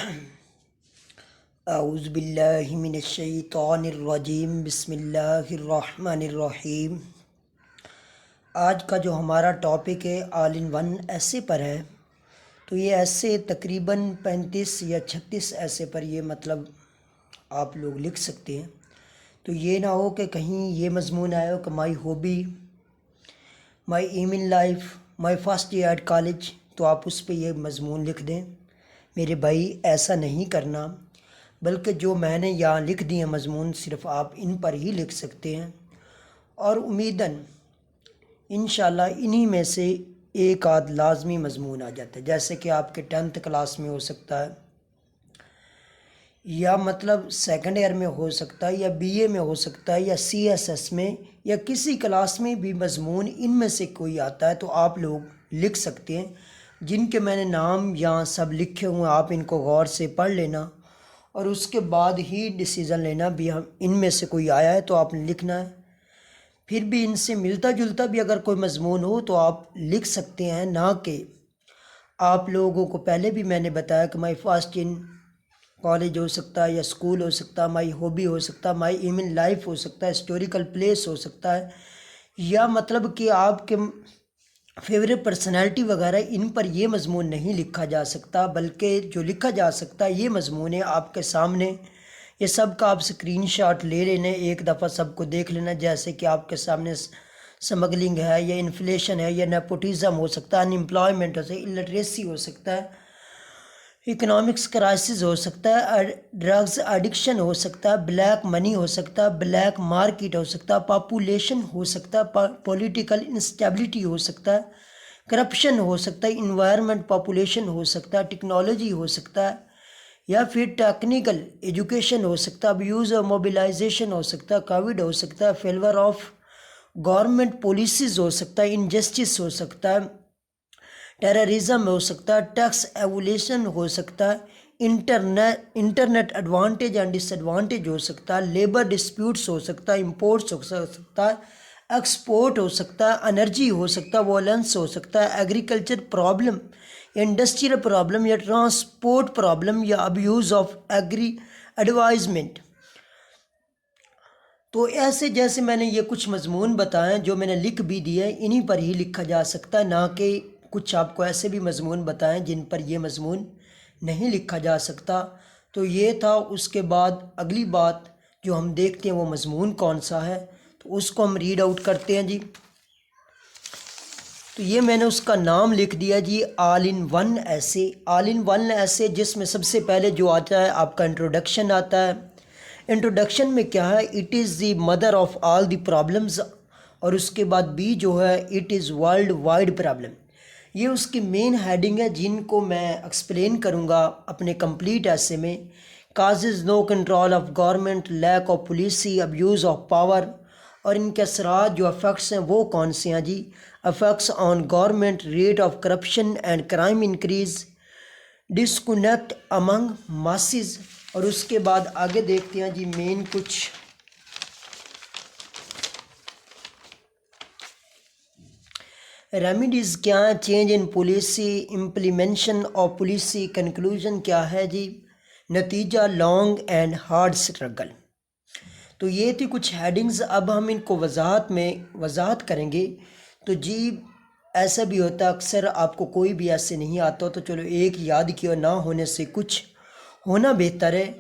اعوذ باللہ من الشیطان الرجیم، بسم اللہ الرحمن الرحیم۔ آج کا جو ہمارا ٹاپک ہے آل ان ون ایسے پر ہے، تو یہ ایسے تقریباً 35 یا 36 ایسے پر یہ مطلب آپ لوگ لکھ سکتے ہیں۔ تو یہ نہ ہو کہ کہیں یہ مضمون آئے ہو کہ my hobby, my aim in life, my first year at college, تو آپ اس پہ یہ مضمون لکھ دیں۔ میرے بھائی ایسا نہیں کرنا، بلکہ جو میں نے یہاں لکھ دیے مضمون صرف آپ ان پر ہی لکھ سکتے ہیں، اور امیداً انشاءاللہ انہی میں سے ایک آدھ لازمی مضمون آ جاتا ہے، جیسے کہ آپ کے 10th کلاس میں ہو سکتا ہے، یا مطلب سیکنڈ ایئر میں ہو سکتا ہے، یا بی اے میں ہو سکتا ہے، یا سی ایس ایس میں، یا کسی کلاس میں بھی مضمون ان میں سے کوئی آتا ہے تو آپ لوگ لکھ سکتے ہیں۔ جن کے میں نے نام یہاں سب لکھے ہوئے ہیں، آپ ان کو غور سے پڑھ لینا اور اس کے بعد ہی ڈیسیزن لینا بھی ہم ان میں سے کوئی آیا ہے تو آپ نے لکھنا ہے۔ پھر بھی ان سے ملتا جلتا بھی اگر کوئی مضمون ہو تو آپ لکھ سکتے ہیں، نہ کہ آپ لوگوں کو پہلے بھی میں نے بتایا کہ مائی فاسٹ ان کالج ہو سکتا ہے، یا اسکول ہو سکتا ہے، مائی ہابی ہو سکتا ہے، مائی ایم ان لائف ہو سکتا ہے، ہسٹوریکل پلیس ہو سکتا ہے، یا مطلب کہ آپ کے فیوریٹ پرسنالٹی وغیرہ، ان پر یہ مضمون نہیں لکھا جا سکتا، بلکہ جو لکھا جا سکتا ہے یہ مضمون ہے آپ کے سامنے۔ یہ سب کا آپ سکرین شاٹ لے لینے، ایک دفعہ سب کو دیکھ لینا، جیسے کہ آپ کے سامنے سمگلنگ ہے، یا انفلیشن ہے، یا نیپوٹزم ہو سکتا ہے، ان امپلائمنٹ ہو سکتا ہے، الٹریسی ہو سکتا ہے، اکنامکس کرائسس ہو سکتا ہے، ڈرگز ایڈکشن ہو سکتا ہے، بلیک منی ہو سکتا ہے، بلیک مارکیٹ ہو سکتا ہے، پاپولیشن ہو سکتا ہے، پولیٹیکل انسٹیبلٹی ہو سکتا ہے، کرپشن ہو سکتا ہے، انوائرمنٹ پاپولیشن ہو سکتا ہے، ٹیکنالوجی ہو سکتا ہے، یا پھر ٹیکنیکل ایجوکیشن ہو سکتا ہے، ابیوز اور موبیلائزیشن ہو سکتا ہے، کووڈ ہو سکتا ہے، فیلور آف گورنمنٹ پالیسیز ہو سکتا ہے، انجسٹس ہو سکتا ہے، ٹیررزم ہو سکتا ہے، ٹیکس ایولیشن ہو سکتا ہے، internet advantage and disadvantage ہو سکتا ہے، لیبر ڈسپیوٹس ہو سکتا ہے، امپورٹس ہو سکتا ہے، ایکسپورٹ ہو سکتا ہے، انرجی ہو سکتا ہے، وائلنس ہو سکتا ہے، ایگریکلچر پرابلم، انڈسٹریل پرابلم، یا ٹرانسپورٹ پرابلم، یا ابیوز آف ایڈوائزمنٹ۔ تو ایسے جیسے میں نے یہ کچھ مضمون بتائے جو میں نے لکھ بھی دیے، انہی پر ہی لکھا جا سکتا ہے، نہ کہ کچھ آپ کو ایسے بھی مضمون بتائیں جن پر یہ مضمون نہیں لکھا جا سکتا۔ تو یہ تھا۔ اس کے بعد اگلی بات جو ہم دیکھتے ہیں وہ مضمون کون سا ہے، تو اس کو ہم ریڈ آؤٹ کرتے ہیں جی۔ تو یہ میں نے اس کا نام لکھ دیا جی، آل ان ون ایسے۔ آل ان ون ایسے جس میں سب سے پہلے جو آتا ہے آپ کا انٹروڈکشن آتا ہے۔ انٹروڈکشن میں کیا ہے؟ It is the mother of all the problems, اور اس کے بعد بی جو ہے it is world wide problem. یہ اس کی مین ہیڈنگ ہے جن کو میں ایکسپلین کروں گا اپنے کمپلیٹ ایسے میں۔ Causes no control of government, lack of policy, abuse of power, اور ان کے اثرات جو افیکٹس ہیں وہ کون سے ہیں جی؟ Effects on government, rate of corruption and crime increase, disconnect among masses, اور اس کے بعد آگے دیکھتے ہیں جی مین کچھ ریمیڈیز کیا ہیں، change in policy, implementation of policy, conclusion کیا ہے جی، نتیجہ لانگ اینڈ ہارڈ اسٹرگل۔ تو یہ تھی کچھ ہیڈنگز، اب ہم ان کو وضاحت کریں گے۔ تو جی ایسا بھی ہوتا ہے اکثر آپ کو کوئی بھی ایسے نہیں آتا تو چلو ایک یاد کیا، نہ ہونے سے کچھ ہونا بہتر ہے۔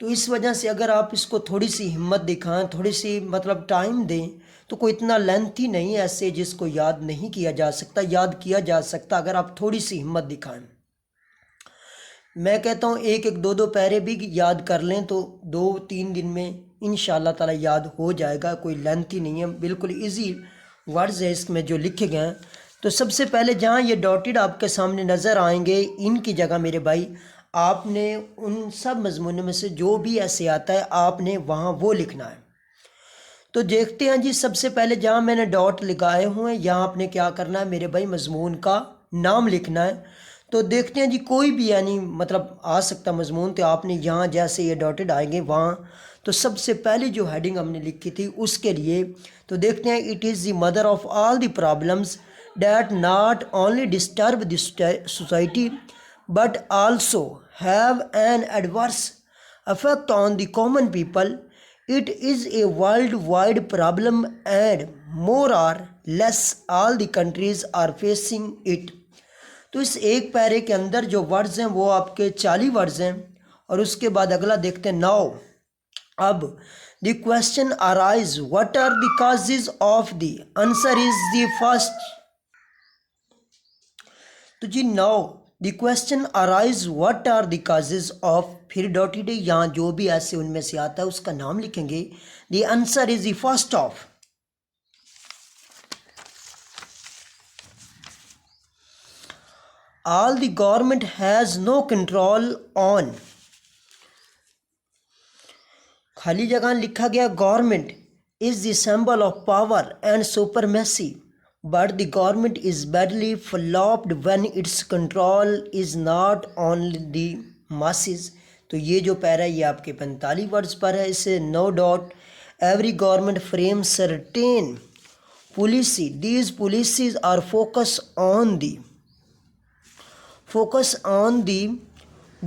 تو اس وجہ سے اگر آپ اس کو تھوڑی سی ہمت دکھائیں، تھوڑی سی مطلب ٹائم دیں، تو کوئی اتنا لینتھی نہیں ایسے جس کو یاد نہیں کیا جا سکتا، یاد کیا جا سکتا اگر آپ تھوڑی سی ہمت دکھائیں۔ میں کہتا ہوں ایک دو پیرے بھی یاد کر لیں تو 2-3 دن میں انشاءاللہ تعالی یاد ہو جائے گا، کوئی لینتھی نہیں ہے، بالکل ایزی ورڈز ہیں اس میں جو لکھے گئے ہیں۔ تو سب سے پہلے جہاں یہ ڈاٹڈ آپ کے سامنے نظر آئیں گے، ان کی جگہ میرے بھائی آپ نے ان سب مضمونوں میں سے جو بھی ایسے آتا ہے آپ نے وہاں وہ لکھنا ہے۔ تو دیکھتے ہیں جی، سب سے پہلے جہاں میں نے ڈاٹ لگائے ہوئے ہیں یہاں آپ نے کیا کرنا ہے میرے بھائی، مضمون کا نام لکھنا ہے۔ تو دیکھتے ہیں جی کوئی بھی یعنی مطلب آ سکتا مضمون، تو آپ نے یہاں جیسے یہ ڈاٹڈ آئیں گے وہاں تو سب سے پہلی جو ہیڈنگ ہم نے لکھی تھی اس کے لیے تو دیکھتے ہیں it is the mother of all the problems that not only disturb the society but also have an adverse effect on the common people. It is a worldwide problem and more or less all the countries are facing it. تو اس ایک پیرے کے اندر جو words ہیں وہ آپ کے 40 words ہیں، اور اس کے بعد اگلا دیکھتے ہیں ناؤ. اب the question arise what are the causes of the answer is the first. تو جی now the question arise what are the causes of, پھر ڈاٹیڈ یہاں جو بھی ایسے ان میں سے آتا ہے اس کا نام لکھیں گے. دی answer is the first of. All the government has no control on. خالی جگہ لکھا گیا government is the symbol of power and supremacy, but the government is badly flopped when its control is not on the masses. تو یہ جو پیرا یہ آپ کے 45 ورڈز پر ہے. اسے no doubt every government frames certain policy. These policies are focus on the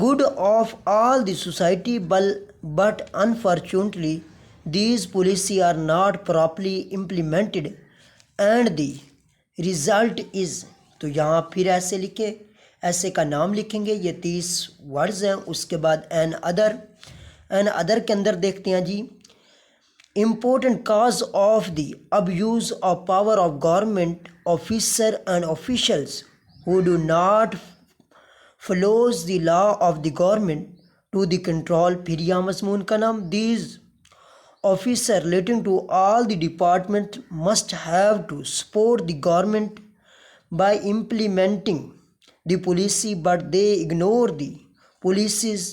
good of all the society, but unfortunately these policies are not properly implemented and the result is. تو یہاں پھر ایسے لکھیں، ایسے کا نام لکھیں گے. یہ 30 ورڈز ہیں. اس کے بعد این ادر کے اندر دیکھتے ہیں جی important cause of the abuse of power of government officer and officials who do not follows the law of the government to the control. پھر یہاں مضمون کا نام these officer relating to all the department must have to support the government by implementing the policy, but they ignore the policies.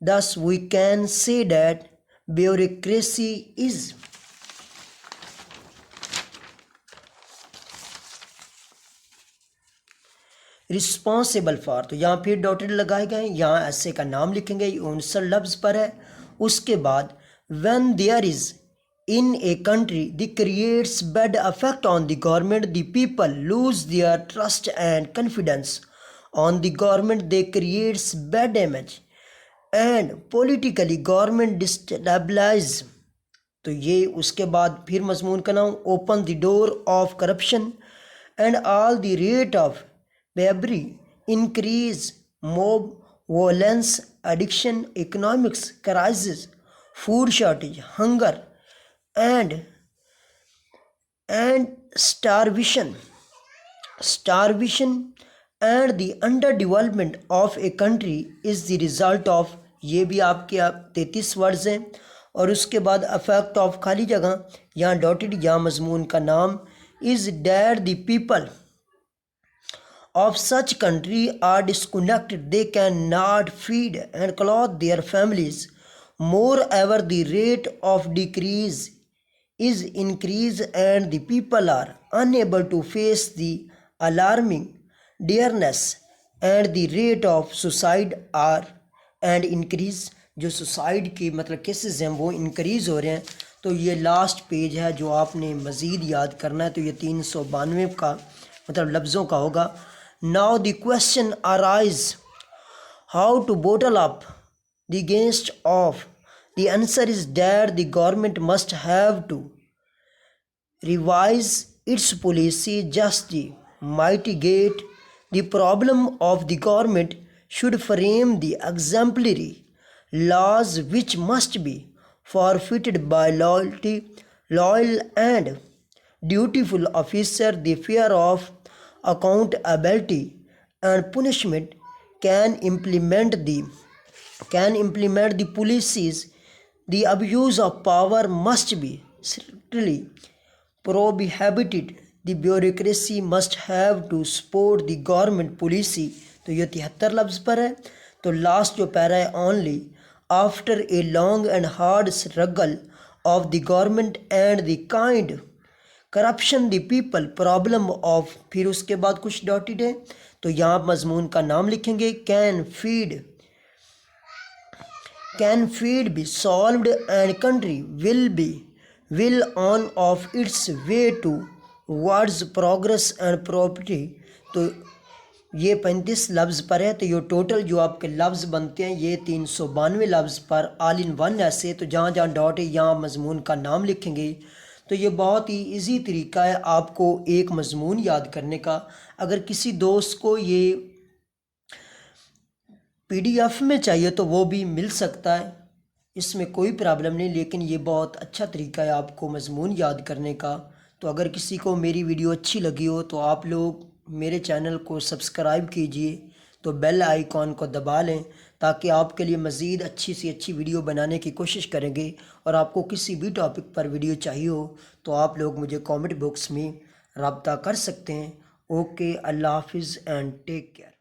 Thus we can say that bureaucracy is responsible for. تو یہاں پھر dotted لگائے گئے. یہاں ایسے کا نام لکھیں گے. 59 لفظ پر ہے. اس کے بعد when there is in a country that creates bad effect on the government, the people lose their trust and confidence on the government. They creates bad image and politically government destabilize. تو یہ اس کے بعد پھر مضمون کا نام open the door of corruption and all the rate of bribery, increase mob violence, addiction, economics crisis, food shortage, hunger and starvation and the underdevelopment of a country is the result of. یہ بھی آپ کے 33 words ہیں. اور اس کے بعد effect of خالی جگہ یہاں ڈاٹڈ یہاں مضمون کا نام is that the people of such country are disconnected. They cannot feed and clothe their families. Moreover, the rate of decrease is increased and the people are unable to face the alarming dearness and the rate of suicide are and increase. جو suicide کی مطلب cases ہیں وہ increase ہو رہے ہیں. تو یہ last page ہے جو آپ نے مزید یاد کرنا ہے. تو یہ 392 کا مطلب لفظوں کا ہوگا. Now the question arises how to bottle up the against of. The answer is that the government must have to revise its policy just to mitigate the problem of. The government should frame the exemplary laws which must be forfeited by loyal and dutiful officer. The fear of accountability and punishment can implement the policies. The abuse of power must be strictly prohibited. The bureaucracy must have to support the government policy. تو یہ 73 لفظ پر ہے. تو last جو پیرا ہے only after a long and hard struggle of the government and the kind corruption the people problem of. پھر اس کے بعد کچھ ڈاٹڈ ہے. تو یہاں مضمون کا نام لکھیں گے can feed be solved and country will on of its way towards progress and property. تو یہ 35 لفظ پر ہے، تو یہ ٹوٹل جو آپ کے لفظ بنتے ہیں یہ 392 لفظ پر آل ان ون ایسے، تو جہاں جہاں ڈاٹ ہے یہاں مضمون کا نام لکھیں گے۔ تو یہ بہت ہی ایزی طریقہ ہے آپ کو ایک مضمون یاد کرنے کا۔ اگر کسی دوست کو یہ PDF میں چاہیے تو وہ بھی مل سکتا ہے، اس میں کوئی پرابلم نہیں، لیکن یہ بہت اچھا طریقہ ہے آپ کو مضمون یاد کرنے کا۔ تو اگر کسی کو میری ویڈیو اچھی لگی ہو تو آپ لوگ میرے چینل کو سبسکرائب کیجئے، تو بیل آئیکن کو دبا لیں تاکہ آپ کے لیے مزید اچھی سی اچھی ویڈیو بنانے کی کوشش کریں گے۔ اور آپ کو کسی بھی ٹاپک پر ویڈیو چاہیے ہو تو آپ لوگ مجھے کامنٹ باکس میں رابطہ کر سکتے ہیں۔ اوکے، اللہ حافظ اینڈ ٹیک کیئر۔